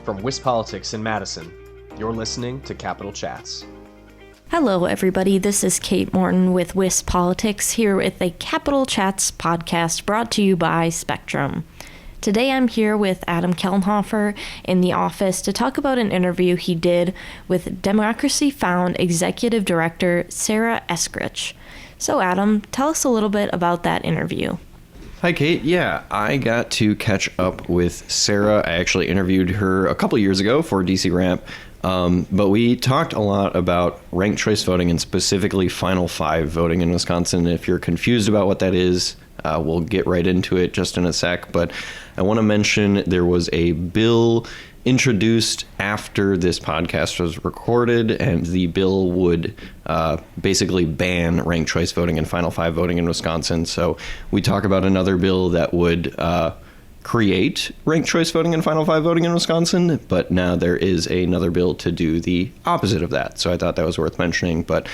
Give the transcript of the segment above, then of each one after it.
From WisPolitics in Madison, you're listening to Capital Chats. Hello, everybody. This is Kate Morton with WisPolitics here with a Capital Chats podcast brought to you by Spectrum. Today I'm here with Adam Kellenhofer in the office to talk about an interview he did with Democracy Found Executive Director Sara Eskrich. So Adam, tell us a little bit about that interview. Hi, Kate. Yeah, I got to catch up with Sara. I actually interviewed her a couple years ago for DC Ramp, but we talked a lot about ranked choice voting and specifically Final Five voting in Wisconsin. If you're confused about what that is, we'll get right into it just in a sec. But I want to mention there was a bill introduced after this podcast was recorded, and the bill would basically ban ranked choice voting and Final Five voting in Wisconsin. So we talk about another bill that would create ranked choice voting and Final Five voting in Wisconsin, but now there is another bill to do the opposite of that. So I thought that was worth mentioning, but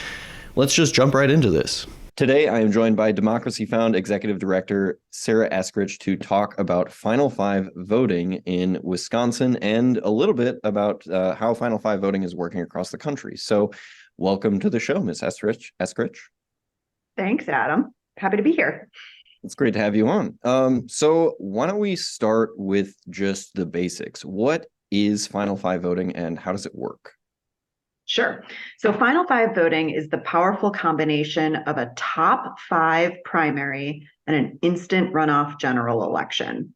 let's just jump right into this. Today, I am joined by Democracy Found Executive Director Sara Eskrich to talk about Final Five voting in Wisconsin and a little bit about how Final Five voting is working across the country. So welcome to the show, Ms. Eskrich. Thanks, Adam. Happy to be here. It's great to have you on. So why don't we start with just the basics? What is Final Five voting and how does it work? Sure. So Final Five voting is the powerful combination of a top five primary and an instant runoff general election.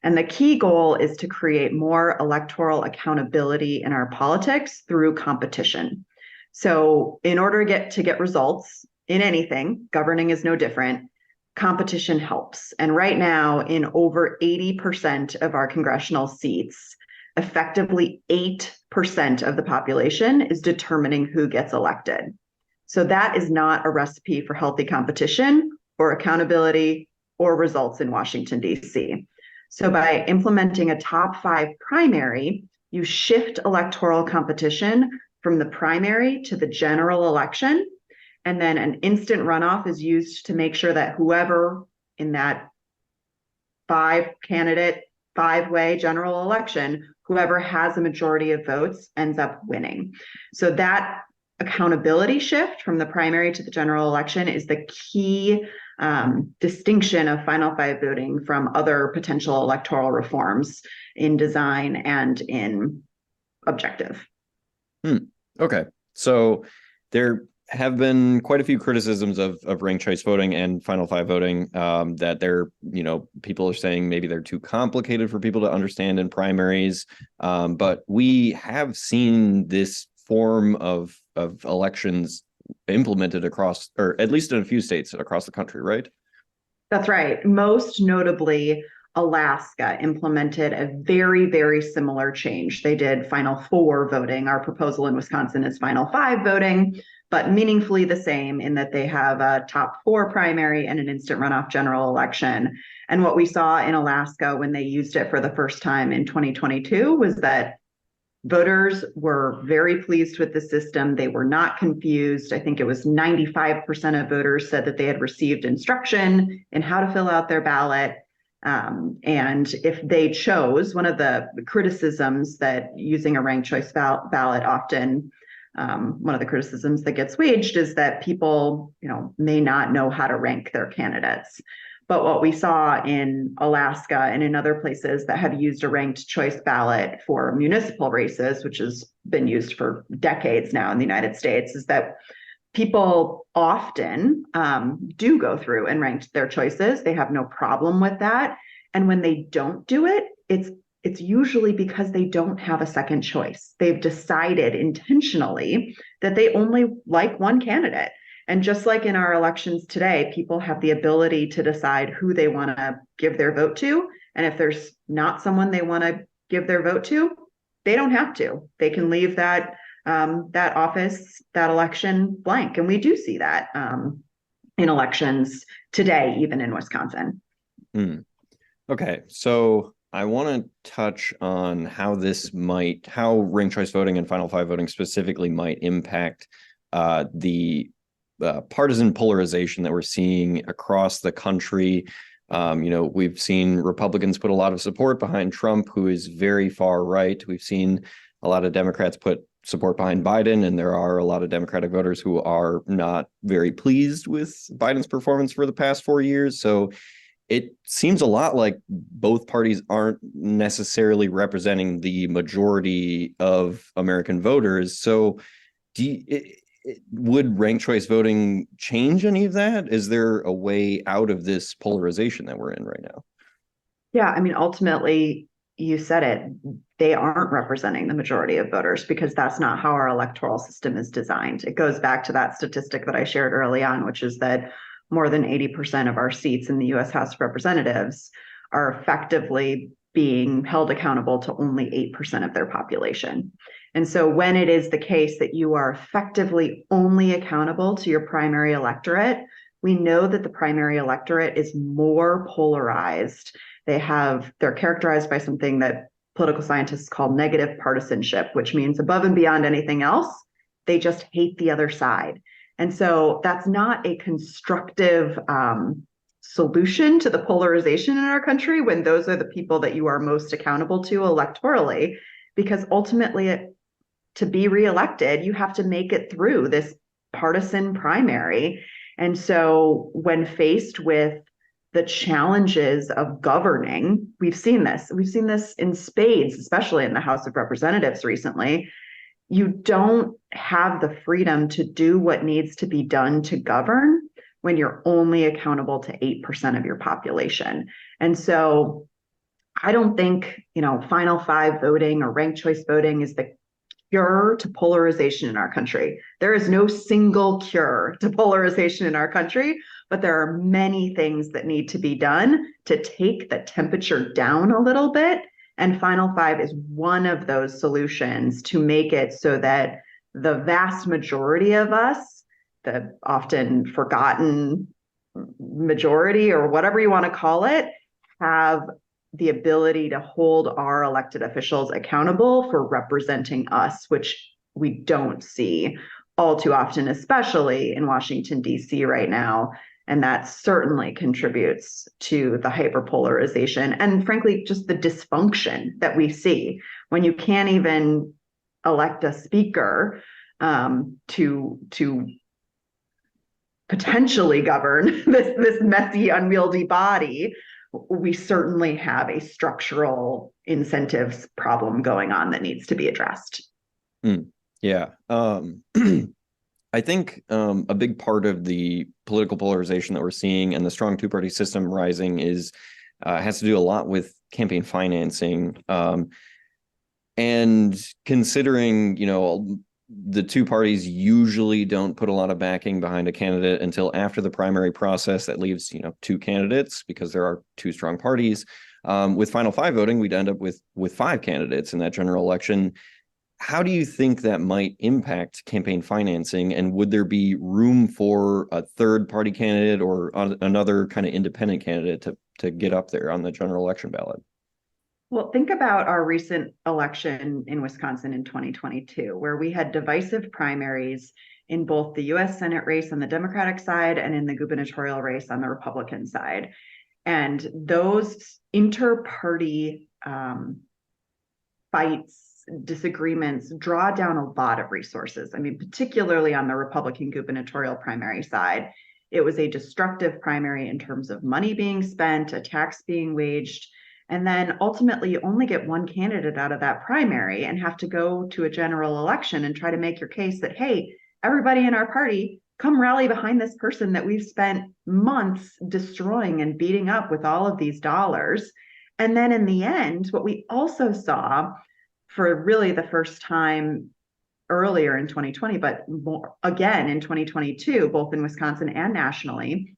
And the key goal is to create more electoral accountability in our politics through competition. So in order to get results in anything, governing is no different, competition helps. And right now, in over 80% of our congressional seats, effectively 8% of the population is determining who gets elected. So that is not a recipe for healthy competition or accountability or results in Washington, D.C. So by implementing a top five primary, you shift electoral competition from the primary to the general election. And then an instant runoff is used to make sure that whoever in that five-candidate, five-way general election, whoever has a majority of votes ends up winning. So that accountability shift from the primary to the general election is the key distinction of Final Five voting from other potential electoral reforms in design and in objective. Okay, so there have been quite a few criticisms of ranked choice voting and Final Five voting, that people are saying maybe they're too complicated for people to understand in primaries. But we have seen this form of elections implemented across, or at least in a few states across the country, right? That's right. Most notably, Alaska implemented a very, very similar change. They did Final Four voting. Our proposal in Wisconsin is Final Five voting, but meaningfully the same in that they have a top four primary and an instant runoff general election. And what we saw in Alaska when they used it for the first time in 2022 was that voters were very pleased with the system. They were not confused. I think it was 95% of voters said that they had received instruction in how to fill out their ballot. And if they chose, one of the criticisms that using a ranked choice ballot often, one of the criticisms that gets waged is that people, may not know how to rank their candidates. But what we saw in Alaska and in other places that have used a ranked choice ballot for municipal races, which has been used for decades now in the United States, is that people often do go through and rank their choices. They have no problem with that. And when they don't do it, it's usually because they don't have a second choice. They've decided intentionally that they only like one candidate. And just like in our elections today, people have the ability to decide who they want to give their vote to. And if there's not someone they want to give their vote to, they don't have to. They can leave that office, that election blank. And we do see that in elections today, even in Wisconsin. Okay, so I want to touch on how ranked choice voting and Final Five voting specifically might impact the partisan polarization that we're seeing across the country. We've seen Republicans put a lot of support behind Trump, who is very far right. We've seen a lot of Democrats put support behind Biden, and there are a lot of Democratic voters who are not very pleased with Biden's performance for the past 4 years. So it seems a lot like both parties aren't necessarily representing the majority of American voters. So would ranked choice voting change any of that? Is there a way out of this polarization that we're in right now? Yeah, I mean, ultimately, you said it, they aren't representing the majority of voters because that's not how our electoral system is designed. It goes back to that statistic that I shared early on, which is that more than 80% of our seats in the US House of Representatives are effectively being held accountable to only 8% of their population. And so when it is the case that you are effectively only accountable to your primary electorate, we know that the primary electorate is more polarized. They're characterized by something that political scientists call negative partisanship, which means above and beyond anything else, they just hate the other side. And so that's not a constructive solution to the polarization in our country when those are the people that you are most accountable to electorally, because ultimately, to be reelected, you have to make it through this partisan primary. And so when faced with the challenges of governing, we've seen this in spades, especially in the House of Representatives recently. You don't have the freedom to do what needs to be done to govern when you're only accountable to 8% of your population. And so I don't think, final five voting or ranked choice voting is the cure to polarization in our country. There is no single cure to polarization in our country, but there are many things that need to be done to take the temperature down a little bit. And Final Five is one of those solutions to make it so that the vast majority of us, the often forgotten majority or whatever you want to call it, have the ability to hold our elected officials accountable for representing us, which we don't see all too often, especially in Washington, D.C. right now. And that certainly contributes to the hyperpolarization and, frankly, just the dysfunction that we see when you can't even elect a speaker to potentially govern this messy, unwieldy body. We certainly have a structural incentives problem going on that needs to be addressed. Yeah. I think a big part of the political polarization that we're seeing and the strong two-party system rising has to do a lot with campaign financing. And considering, the two parties usually don't put a lot of backing behind a candidate until after the primary process. That leaves, two candidates because there are two strong parties. With Final Five voting, we'd end up with five candidates in that general election. How do you think that might impact campaign financing? And would there be room for a third party candidate or another kind of independent candidate to get up there on the general election ballot? Well, think about our recent election in Wisconsin in 2022, where we had divisive primaries in both the US Senate race on the Democratic side and in the gubernatorial race on the Republican side. And those inter-party fights, disagreements draw down a lot of resources. I mean, particularly on the Republican gubernatorial primary side, it was a destructive primary in terms of money being spent, attacks being waged. And then ultimately, you only get one candidate out of that primary and have to go to a general election and try to make your case that, hey, everybody in our party, come rally behind this person that we've spent months destroying and beating up with all of these dollars. And then in the end, what we also saw for really the first time earlier in 2020, but more again in 2022, both in Wisconsin and nationally,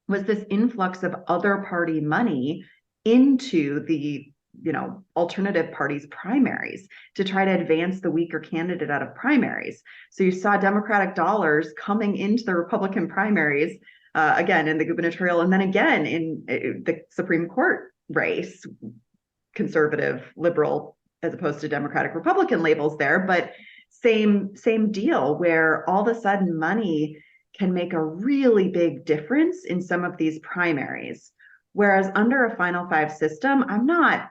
was this influx of other party money into the alternative parties' primaries to try to advance the weaker candidate out of primaries. So you saw Democratic dollars coming into the Republican primaries, again in the gubernatorial, and then again in the Supreme Court race, conservative, liberal, as opposed to Democratic, Republican labels there, but same deal, where all of a sudden money can make a really big difference in some of these primaries. Whereas under a Final Five system, I'm not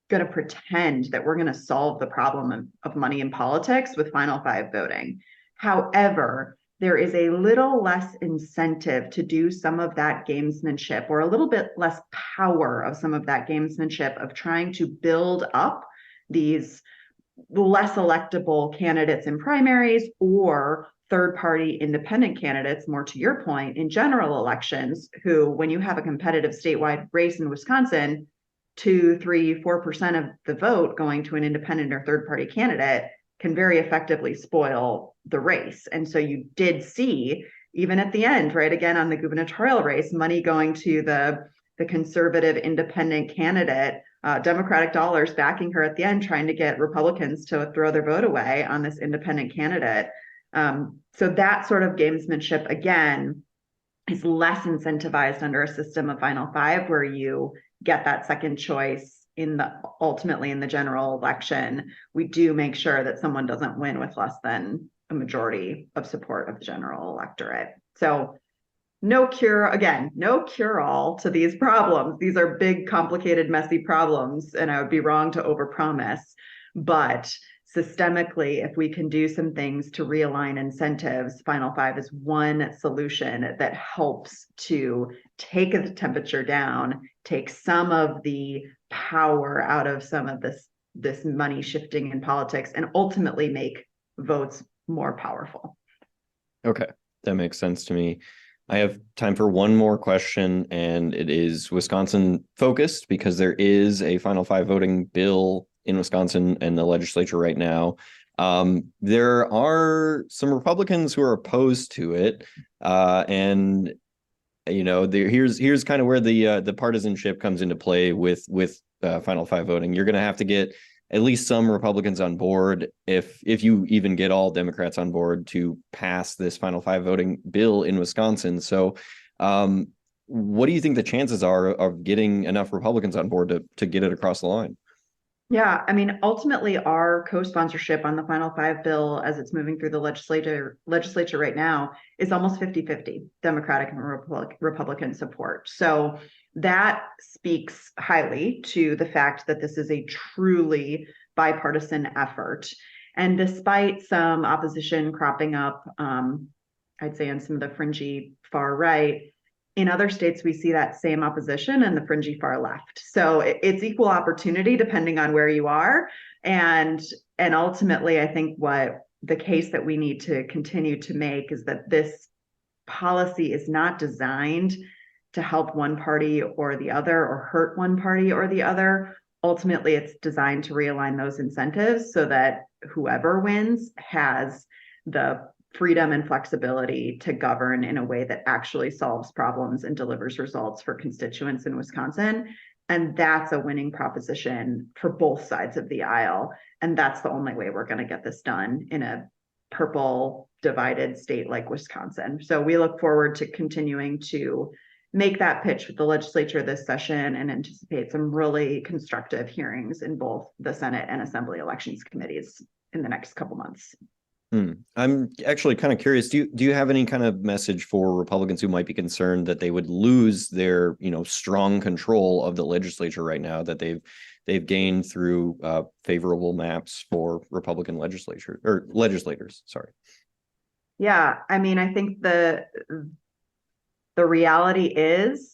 going to pretend that we're going to solve the problem of money in politics with Final Five voting. However, there is a little less incentive to do some of that gamesmanship, or a little bit less power of some of that gamesmanship of trying to build up these less electable candidates in primaries or third party independent candidates, more to your point, in general elections, who, when you have a competitive statewide race in Wisconsin, 2, 3, 4% of the vote going to an independent or third party candidate can very effectively spoil the race. And so you did see, even at the end, right, again on the gubernatorial race, money going to the conservative independent candidate, Democratic dollars backing her at the end, trying to get Republicans to throw their vote away on this independent candidate. So that sort of gamesmanship, again, is less incentivized under a system of Final Five, where you get that second choice ultimately in the general election. We do make sure that someone doesn't win with less than a majority of support of the general electorate. So no cure-all to these problems. These are big, complicated, messy problems, and I would be wrong to overpromise. But systemically, if we can do some things to realign incentives, Final Five is one solution that helps to take the temperature down, take some of the power out of some of this money shifting in politics, and ultimately make votes more powerful. Okay, that makes sense to me. I have time for one more question, and it is Wisconsin focused, because there is a Final Five voting bill in Wisconsin and the legislature right now. There are some Republicans who are opposed to it, and here's kind of where the partisanship comes into play with Final Five voting. You're going to have to get at least some Republicans on board, if you even get all Democrats on board, to pass this Final Five voting bill in Wisconsin. So what do you think the chances are of getting enough Republicans on board to get it across the line? Yeah, I mean, ultimately, our co-sponsorship on the Final Five bill, as it's moving through the legislature right now, is almost 50-50 Democratic and Republican support. So that speaks highly to the fact that this is a truly bipartisan effort. And despite some opposition cropping up, I'd say on some of the fringy far right, in other states, we see that same opposition in the fringy far left. So it's equal opportunity depending on where you are. And ultimately, I think what the case that we need to continue to make is that this policy is not designed to help one party or the other, or hurt one party or the other. Ultimately, it's designed to realign those incentives so that whoever wins has the freedom and flexibility to govern in a way that actually solves problems and delivers results for constituents in Wisconsin. And that's a winning proposition for both sides of the aisle. And that's the only way we're going to get this done in a purple divided state like Wisconsin. So we look forward to continuing to make that pitch with the legislature this session, and anticipate some really constructive hearings in both the Senate and Assembly elections committees in the next couple months. I'm actually kind of curious. Do you have any kind of message for Republicans who might be concerned that they would lose their, strong control of the legislature right now that they've gained through favorable maps for Republican legislators? Sorry. Yeah, I mean, I think the reality is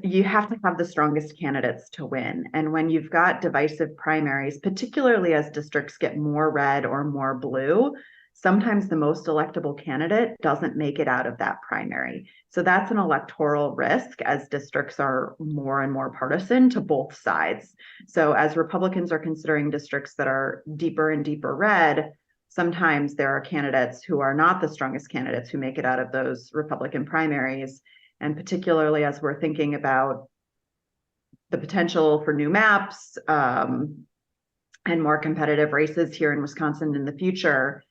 you have to have the strongest candidates to win. And when you've got divisive primaries, particularly as districts get more red or more blue, sometimes the most electable candidate doesn't make it out of that primary. So that's an electoral risk as districts are more and more partisan to both sides. So as Republicans are considering districts that are deeper and deeper red, sometimes there are candidates who are not the strongest candidates who make it out of those Republican primaries. And particularly as we're thinking about the potential for new maps and more competitive races here in Wisconsin in the future,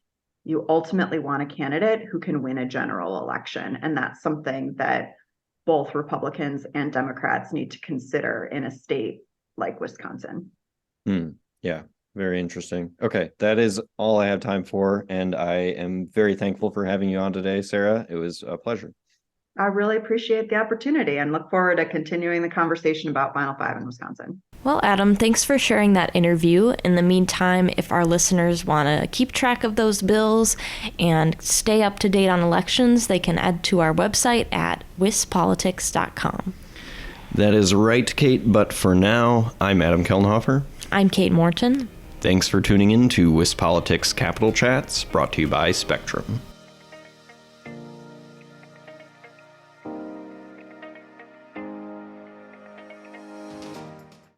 you ultimately want a candidate who can win a general election. And that's something that both Republicans and Democrats need to consider in a state like Wisconsin. Yeah, very interesting. Okay, that is all I have time for. And I am very thankful for having you on today, Sarah. It was a pleasure. I really appreciate the opportunity and look forward to continuing the conversation about Final Five in Wisconsin. Well, Adam, thanks for sharing that interview. In the meantime, if our listeners want to keep track of those bills and stay up to date on elections, they can add to our website at wispolitics.com. That is right, Kate, but for now, I'm Adam Kellenhofer. I'm Kate Morton. Thanks for tuning in to WisPolitics Capital Chats, brought to you by Spectrum.